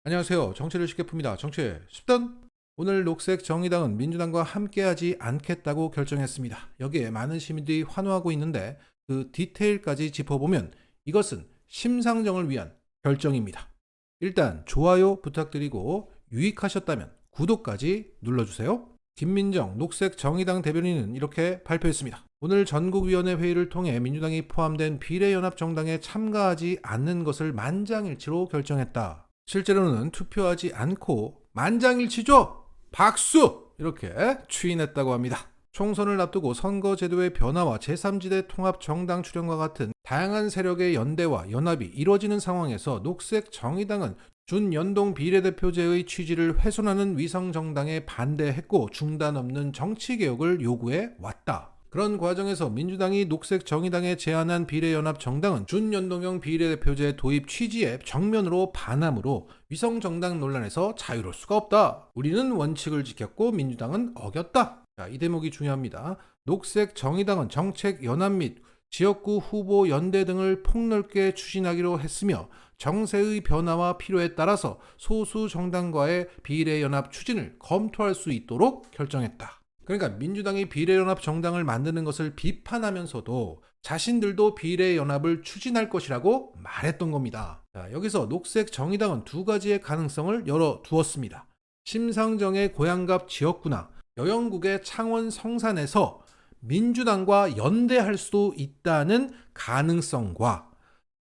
안녕하세요. 정치를 쉽게 풉니다. 정치 10단. 오늘 녹색 정의당은 민주당과 함께하지 않겠다고 결정했습니다. 여기에 많은 시민들이 환호하고 있는데 그 디테일까지 짚어보면 이것은 심상정을 위한 결정입니다. 일단 좋아요 부탁드리고 유익하셨다면 구독까지 눌러주세요. 김민정 녹색 정의당 대변인은 이렇게 발표했습니다. 오늘 전국위원회 회의를 통해 민주당이 포함된 비례연합정당에 참가하지 않는 것을 만장일치로 결정했다. 실제로는 투표하지 않고 만장일치죠? 박수! 이렇게 추인했다고 합니다. 총선을 앞두고 선거제도의 변화와 제3지대 통합정당 출현과 같은 다양한 세력의 연대와 연합이 이뤄지는 상황에서 녹색 정의당은 준연동 비례대표제의 취지를 훼손하는 위성정당에 반대했고 중단 없는 정치개혁을 요구해 왔다. 그런 과정에서 민주당이 녹색 정의당에 제안한 비례연합정당은 준연동형 비례대표제 도입 취지에 정면으로 반하므로 위성정당 논란에서 자유로울 수가 없다. 우리는 원칙을 지켰고 민주당은 어겼다. 자, 이 대목이 중요합니다. 녹색 정의당은 정책 연합 및 지역구 후보 연대 등을 폭넓게 추진하기로 했으며 정세의 변화와 필요에 따라서 소수 정당과의 비례연합 추진을 검토할 수 있도록 결정했다. 그러니까 민주당이 비례연합 정당을 만드는 것을 비판하면서도 자신들도 비례연합을 추진할 것이라고 말했던 겁니다. 자, 여기서 녹색 정의당은 두 가지의 가능성을 열어두었습니다. 심상정의 고향갑 지역구나 여영국의 창원 성산에서 민주당과 연대할 수도 있다는 가능성과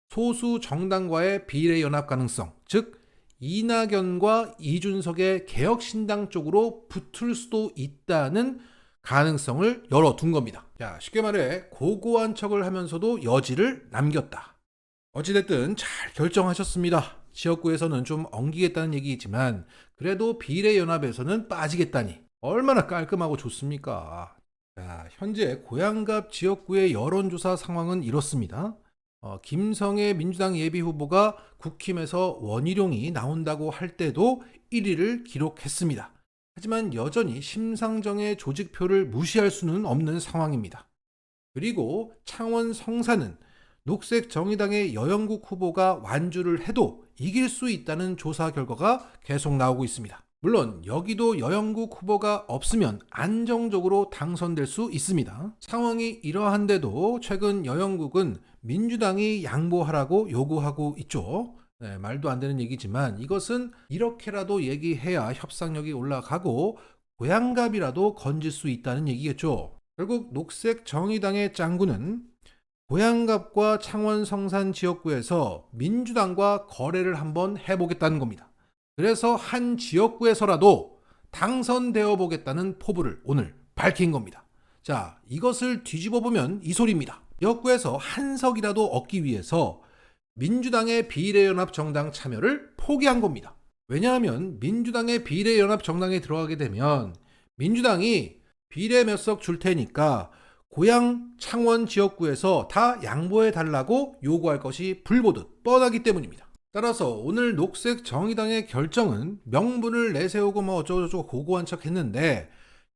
소수 정당과의 비례연합 가능성, 즉 이낙연과 이준석의 개혁신당 쪽으로 붙을 수도 있다는 가능성을 열어둔 겁니다. 자, 쉽게 말해 고고한 척을 하면서도 여지를 남겼다. 어찌됐든 잘 결정하셨습니다. 지역구에서는 좀 엉기겠다는 얘기이지만 그래도 비례연합에서는 빠지겠다니 얼마나 깔끔하고 좋습니까? 자, 현재 고향갑 지역구의 여론조사 상황은 이렇습니다. 김성애 민주당 예비후보가 국힘에서 원희룡이 나온다고 할 때도 1위를 기록했습니다. 하지만 여전히 심상정의 조직표를 무시할 수는 없는 상황입니다. 그리고 창원 성산은 녹색 정의당의 여영국 후보가 완주를 해도 이길 수 있다는 조사 결과가 계속 나오고 있습니다. 물론 여기도 여영국 후보가 없으면 안정적으로 당선될 수 있습니다. 상황이 이러한데도 최근 여영국은 민주당이 양보하라고 요구하고 있죠. 네, 말도 안 되는 얘기지만 이것은 이렇게라도 얘기해야 협상력이 올라가고 고향갑이라도 건질 수 있다는 얘기겠죠. 결국 녹색 정의당의 짱구는 고향갑과 창원 성산 지역구에서 민주당과 거래를 한번 해보겠다는 겁니다. 그래서 한 지역구에서라도 당선되어 보겠다는 포부를 오늘 밝힌 겁니다. 자, 이것을 뒤집어 보면 이 소리입니다. 지역구에서 한 석이라도 얻기 위해서 민주당의 비례연합 정당 참여를 포기한 겁니다. 왜냐하면 민주당의 비례연합 정당에 들어가게 되면 민주당이 비례 몇 석 줄 테니까 고향 창원 지역구에서 다 양보해 달라고 요구할 것이 불보듯 뻔하기 때문입니다. 따라서 오늘 녹색 정의당의 결정은 명분을 내세우고 뭐 어쩌고저쩌고 고고한 척 했는데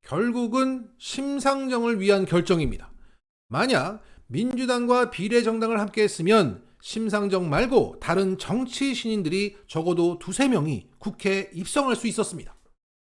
결국은 심상정을 위한 결정입니다. 만약 민주당과 비례정당을 함께 했으면 심상정 말고 다른 정치 신인들이 적어도 두세 명이 국회에 입성할 수 있었습니다.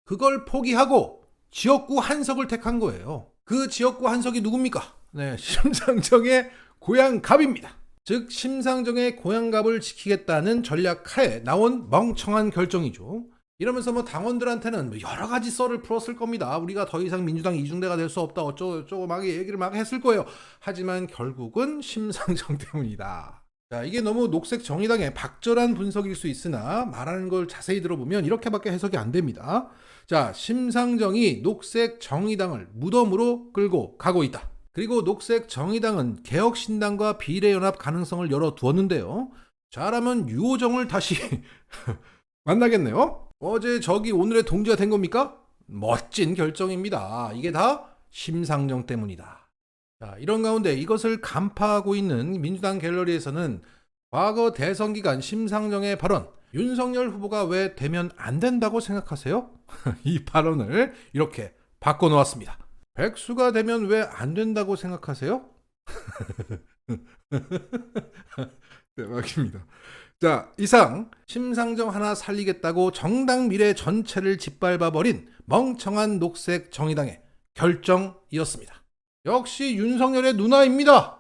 그걸 포기하고 지역구 한석을 택한 거예요. 그 지역구 한석이 누굽니까? 네, 심상정의 고향갑입니다. 즉 심상정의 고향갑을 지키겠다는 전략 하에 나온 멍청한 결정이죠. 이러면서 뭐 당원들한테는 여러 가지 썰을 풀었을 겁니다. 우리가 더 이상 민주당 이중대가 될 수 없다 어쩌고 막 얘기를 막 했을 거예요. 하지만 결국은 심상정 때문이다. 자, 이게 너무 녹색 정의당의 박절한 분석일 수 있으나 말하는 걸 자세히 들어보면 이렇게밖에 해석이 안 됩니다. 자, 심상정이 녹색 정의당을 무덤으로 끌고 가고 있다. 그리고 녹색 정의당은 개혁신당과 비례연합 가능성을 열어두었는데요. 잘하면 유호정을 다시 만나겠네요. 어제 저기 오늘의 동지가 된 겁니까? 멋진 결정입니다. 이게 다 심상정 때문이다. 자, 이런 가운데 이것을 간파하고 있는 민주당 갤러리에서는 과거 대선 기간 심상정의 발언, 윤석열 후보가 왜 되면 안 된다고 생각하세요? 이 발언을 이렇게 바꿔놓았습니다. 백수가 되면 왜 안 된다고 생각하세요? 대박입니다. 자, 이상 심상정 하나 살리겠다고 정당 미래 전체를 짓밟아버린 멍청한 녹색 정의당의 결정이었습니다. 역시 윤석열의 누나입니다.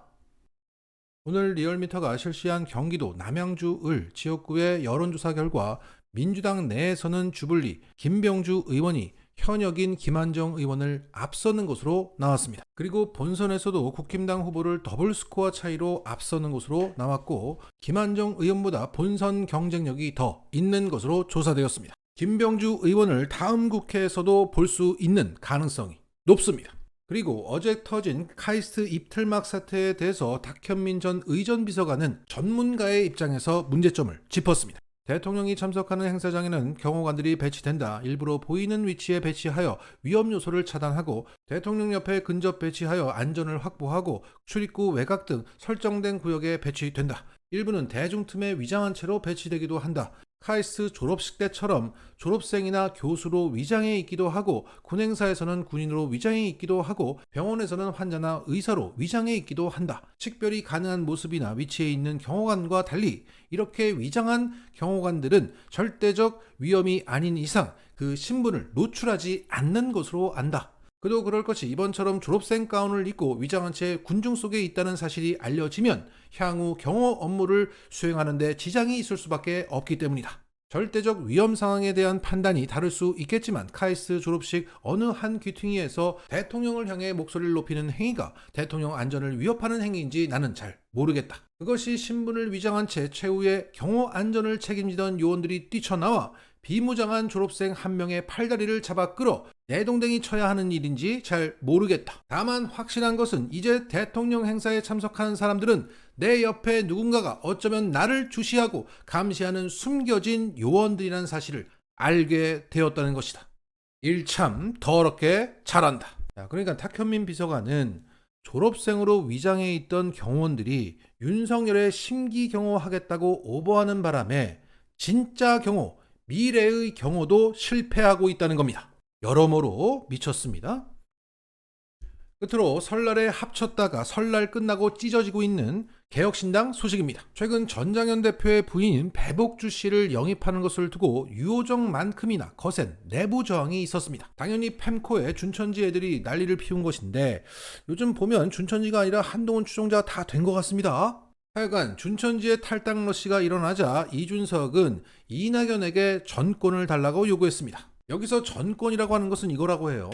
오늘 리얼미터가 실시한 경기도 남양주 을 지역구의 여론조사 결과 민주당 내에서는 주불리 김병주 의원이 현역인 김한정 의원을 앞서는 것으로 나왔습니다. 그리고 본선에서도 국힘당 후보를 더블 스코어 차이로 앞서는 것으로 나왔고 김한정 의원보다 본선 경쟁력이 더 있는 것으로 조사되었습니다. 김병주 의원을 다음 국회에서도 볼 수 있는 가능성이 높습니다. 그리고 어제 터진 카이스트 입틀막 사태에 대해서 탁현민 전 의전비서관은 전문가의 입장에서 문제점을 짚었습니다. 대통령이 참석하는 행사장에는 경호관들이 배치된다. 일부러 보이는 위치에 배치하여 위험 요소를 차단하고 대통령 옆에 근접 배치하여 안전을 확보하고 출입구 외곽 등 설정된 구역에 배치된다. 일부는 대중 틈에 위장한 채로 배치되기도 한다. 카이스트 졸업식 때처럼 졸업생이나 교수로 위장해 있기도 하고 군행사에서는 군인으로 위장해 있기도 하고 병원에서는 환자나 의사로 위장해 있기도 한다. 식별이 가능한 모습이나 위치에 있는 경호관과 달리 이렇게 위장한 경호관들은 절대적 위험이 아닌 이상 그 신분을 노출하지 않는 것으로 안다. 그도 그럴 것이 이번처럼 졸업생 가운을 입고 위장한 채 군중 속에 있다는 사실이 알려지면 향후 경호 업무를 수행하는 데 지장이 있을 수밖에 없기 때문이다. 절대적 위험 상황에 대한 판단이 다를 수 있겠지만 카이스트 졸업식 어느 한 귀퉁이에서 대통령을 향해 목소리를 높이는 행위가 대통령 안전을 위협하는 행위인지 나는 잘 모르겠다. 그것이 신분을 위장한 채 최후의 경호 안전을 책임지던 요원들이 뛰쳐나와 비무장한 졸업생 한 명의 팔다리를 잡아 끌어 내동댕이 쳐야 하는 일인지 잘 모르겠다. 다만 확실한 것은 이제 대통령 행사에 참석하는 사람들은 내 옆에 누군가가 어쩌면 나를 주시하고 감시하는 숨겨진 요원들이라는 사실을 알게 되었다는 것이다. 일 참 더럽게 잘한다. 그러니까 탁현민 비서관은 졸업생으로 위장해 있던 경호원들이 윤석열의 심기 경호하겠다고 오버하는 바람에 진짜 경호, 미래의 경호도 실패하고 있다는 겁니다. 여러모로 미쳤습니다. 끝으로 설날에 합쳤다가 설날 끝나고 찢어지고 있는 개혁신당 소식입니다. 최근 전장현 대표의 부인인 배복주 씨를 영입하는 것을 두고 유호정만큼이나 거센 내부 저항이 있었습니다. 당연히 펜코에 준천지 애들이 난리를 피운 것인데 요즘 보면 준천지가 아니라 한동훈 추종자가 다 된 것 같습니다. 하여간 준천지의 탈당 러시가 일어나자 이준석은 이낙연에게 전권을 달라고 요구했습니다. 여기서 전권이라고 하는 것은 이거라고 해요.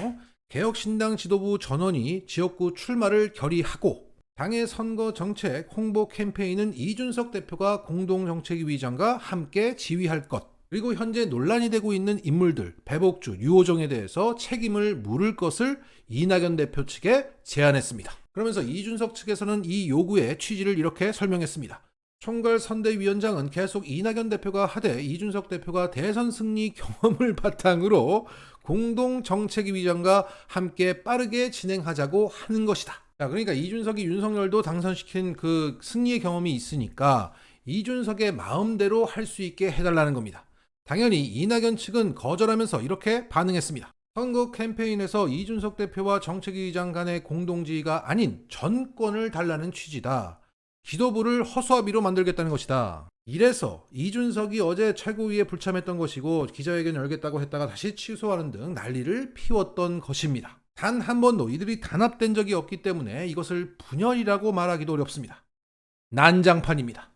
개혁신당 지도부 전원이 지역구 출마를 결의하고 당의 선거 정책 홍보 캠페인은 이준석 대표가 공동정책위의장과 함께 지휘할 것, 그리고 현재 논란이 되고 있는 인물들 배복주, 유호정에 대해서 책임을 물을 것을 이낙연 대표 측에 제안했습니다. 그러면서 이준석 측에서는 이 요구의 취지를 이렇게 설명했습니다. 총괄선대위원장은 계속 이낙연 대표가 하되 이준석 대표가 대선 승리 경험을 바탕으로 공동정책위의장과 함께 빠르게 진행하자고 하는 것이다. 자, 그러니까 이준석이 윤석열도 당선시킨 그 승리의 경험이 있으니까 이준석의 마음대로 할 수 있게 해달라는 겁니다. 당연히 이낙연 측은 거절하면서 이렇게 반응했습니다. 선거 캠페인에서 이준석 대표와 정책위의장 간의 공동지휘가 아닌 전권을 달라는 취지다. 지도부를 허수아비로 만들겠다는 것이다. 이래서 이준석이 어제 최고위에 불참했던 것이고 기자회견 열겠다고 했다가 다시 취소하는 등 난리를 피웠던 것입니다. 단 한 번도 이들이 단합된 적이 없기 때문에 이것을 분열이라고 말하기도 어렵습니다. 난장판입니다.